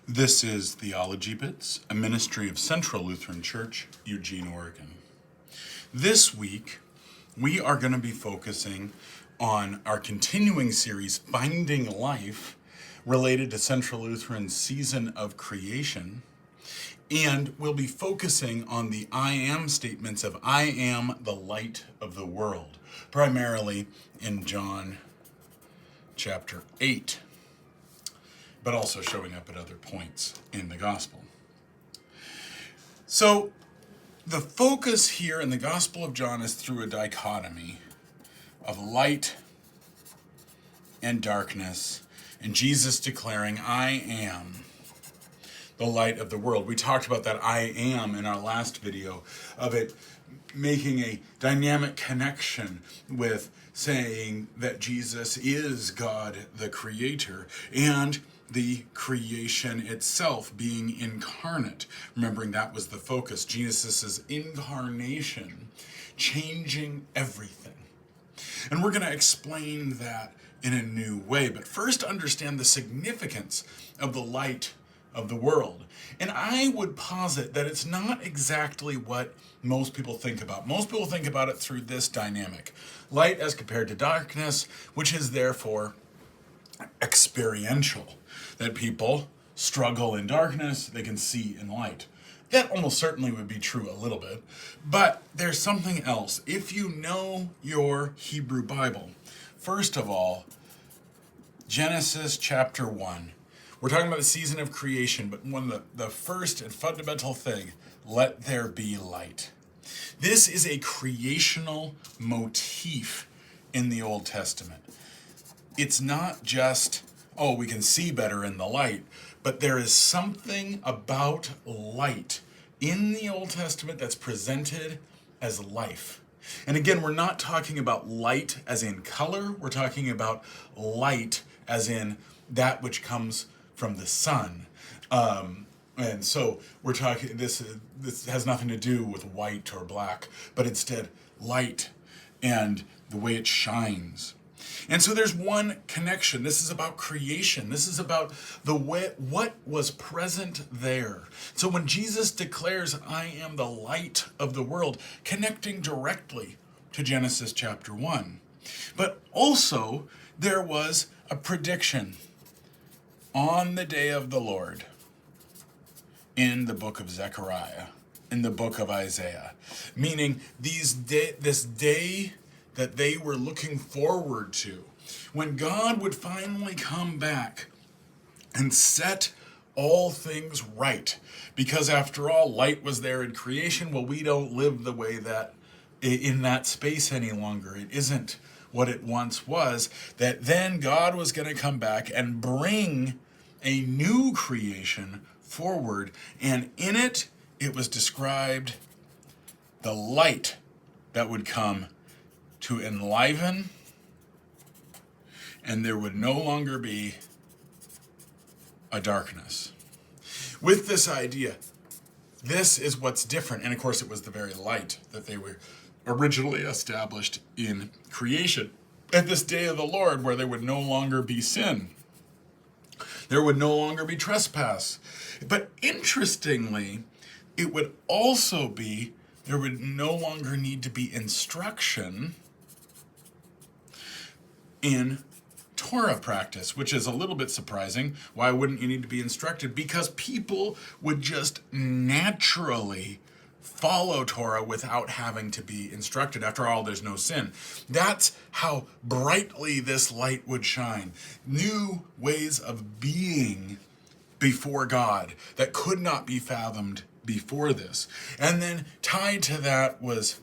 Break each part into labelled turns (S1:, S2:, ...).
S1: This is Theology Bits, a ministry of Central Lutheran Church, Eugene, Oregon. This week, we are going to be focusing on our continuing series, Finding Life, related to Central Lutheran's season of creation. And we'll be focusing on the I am statements of I am the light of the world, primarily in John chapter 8. But also showing up at other points in the gospel. So the focus here in the Gospel of John is through a dichotomy of light and darkness, and Jesus declaring, I am the light of the world. We talked about that I am in our last video, of it making a dynamic connection with saying that Jesus is God the Creator, and the creation itself being incarnate. Remembering that was the focus. Jesus' incarnation changing everything. And we're going to explain that in a new way. But first understand the significance of the light of the world. And I would posit that it's not exactly what most people think about. Most people think about it through this dynamic. Light as compared to darkness, which is therefore experiential. That people struggle in darkness, they can see in light. That almost certainly would be true a little bit. But there's something else. If you know your Hebrew Bible, first of all, Genesis chapter 1. We're talking about the season of creation, but one of the first and fundamental thing, let there be light. This is a creational motif in the Old Testament. It's not just, oh, we can see better in the light, but there is something about light in the Old Testament that's presented as life. And again, we're not talking about light as in color, we're talking about light as in that which comes from the sun. And so we're talking, this has nothing to do with white or black, but instead light and the way it shines. And so there's one connection. This is about creation. This is about the way, what was present there. So when Jesus declares, I am the light of the world, connecting directly to Genesis chapter 1. But also, there was a prediction on the day of the Lord in the book of Zechariah, in the book of Isaiah, meaning this day that they were looking forward to, when God would finally come back and set all things right. Because after all, light was there in creation. Well, we don't live the way that in that space any longer. It isn't what it once was. That then God was going to come back and bring a new creation forward. And in it, it was described the light that would come to enliven, and there would no longer be a darkness. With this idea, this is what's different. And of course, it was the very light that they were originally established in creation. At this day of the Lord, where there would no longer be sin, there would no longer be trespass. But interestingly, it would also be, there would no longer need to be instruction in Torah practice, which is a little bit surprising. Why wouldn't you need to be instructed? Because people would just naturally follow Torah without having to be instructed. After all, there's no sin. That's how brightly this light would shine. New ways of being before God that could not be fathomed before this. And then tied to that was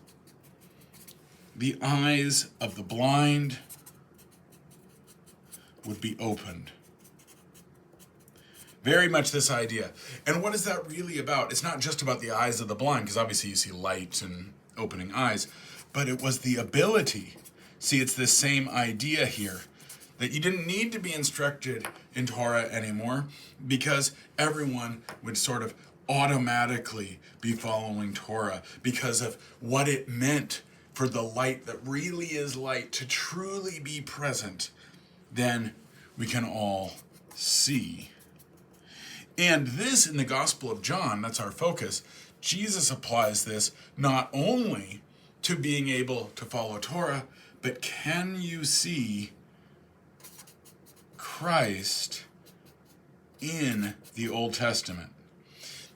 S1: the eyes of the blind would be opened. Very much this idea. And what is that really about? It's not just about the eyes of the blind, because obviously you see light and opening eyes, but it was the ability. See, it's this same idea here, that you didn't need to be instructed in Torah anymore, because everyone would sort of automatically be following Torah because of what it meant for the light that really is light to truly be present. Then we can all see. And this in the Gospel of John, that's our focus, Jesus applies this not only to being able to follow Torah, but can you see Christ in the Old Testament?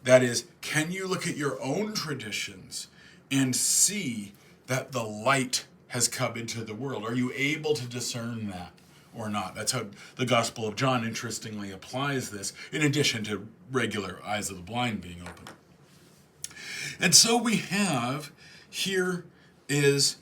S1: That is, can you look at your own traditions and see that the light has come into the world? Are you able to discern that or not? That's how the Gospel of John interestingly applies this, in addition to regular eyes of the blind being open. And so we have, here is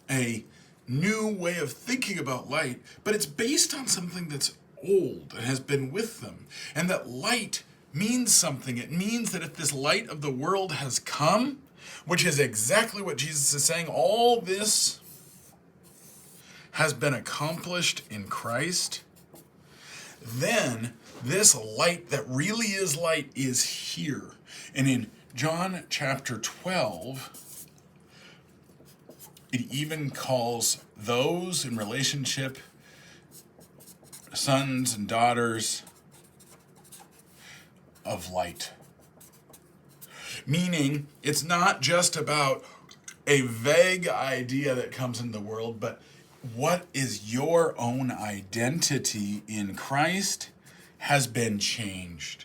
S1: a new way of thinking about light, but it's based on something that's old and has been with them. And that light means something. It means that if this light of the world has come, which is exactly what Jesus is saying, all this has been accomplished in Christ, then this light that really is light is here. And in John chapter 12, it even calls those in relationship, sons and daughters of light. Meaning, it's not just about a vague idea that comes in the world, but what is your own identity in Christ has been changed.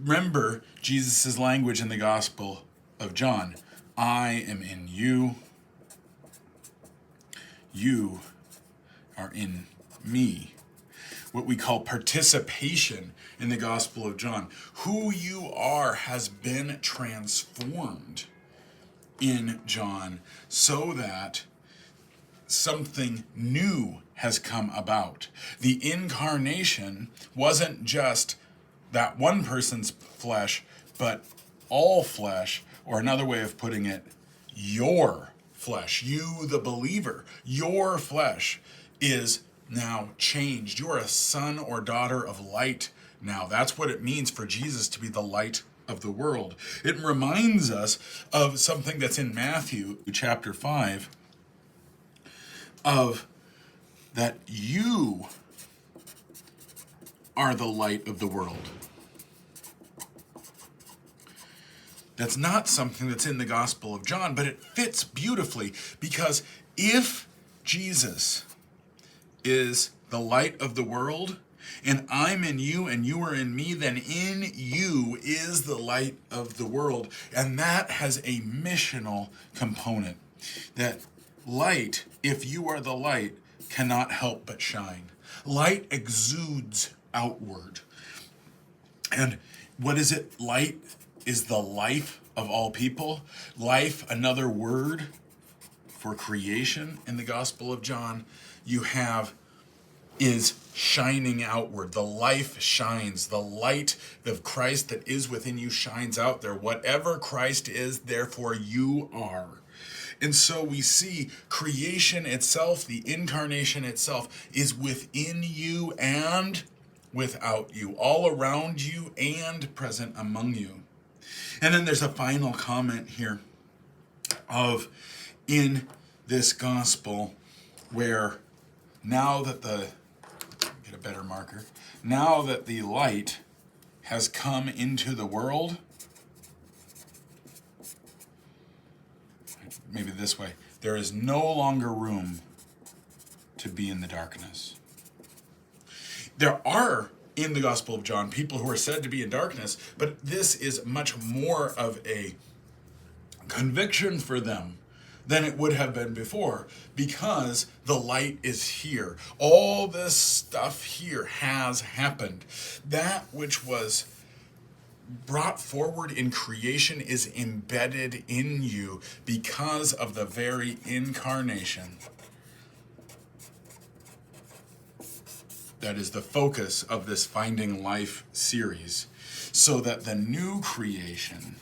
S1: Remember Jesus' language in the Gospel of John. I am in you. You are in me. What we call participation in the Gospel of John. Who you are has been transformed in John so that something new has come about. The incarnation wasn't just that one person's flesh, but all flesh, or another way of putting it, your flesh. You, the believer, your flesh is now changed. You're a son or daughter of light now. That's what it means for Jesus to be the light of the world. It reminds us of something that's in Matthew chapter 5, of that you are the light of the world. That's not something that's in the Gospel of John, but it fits beautifully, because if Jesus is the light of the world, and I'm in you and you are in me, then in you is the light of the world. And that has a missional component. That light, if you are the light, cannot help but shine. Light exudes outward. And what is it? Light is the life of all people. Life, another word for creation in the Gospel of John, you have is shining outward. The life shines. The light of Christ that is within you shines out there. Whatever Christ is, therefore you are. And so we see creation itself, the incarnation itself, is within you and without you, all around you and present among you. And then there's a final comment here of in this gospel where now that get a better marker, now that the light has come into the world, maybe this way, there is no longer room to be in the darkness. There are, in the Gospel of John, people who are said to be in darkness, but this is much more of a conviction for them than it would have been before, because the light is here. All this stuff here has happened. That which was brought forward in creation is embedded in you because of the very incarnation. That is the focus of this Finding Life series, so that the new creation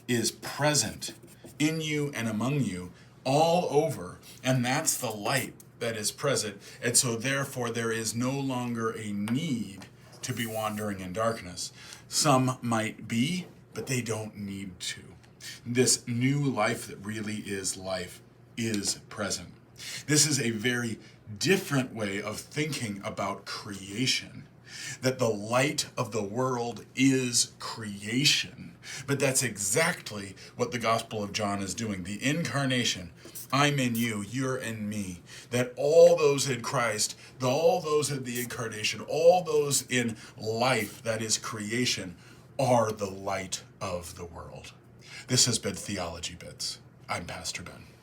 S1: is present in you and among you all over, and that's the light that is present. And so therefore there is no longer a need to be wandering in darkness. Some might be, but they don't need to. This new life that really is life is present. This is a very different way of thinking about creation that the light of the world is creation. But that's exactly what the Gospel of John is doing. The incarnation, I'm in you, you're in me. That all those in Christ, all those in the incarnation, all those in life, that is creation, are the light of the world. This has been Theology Bits. I'm Pastor Ben.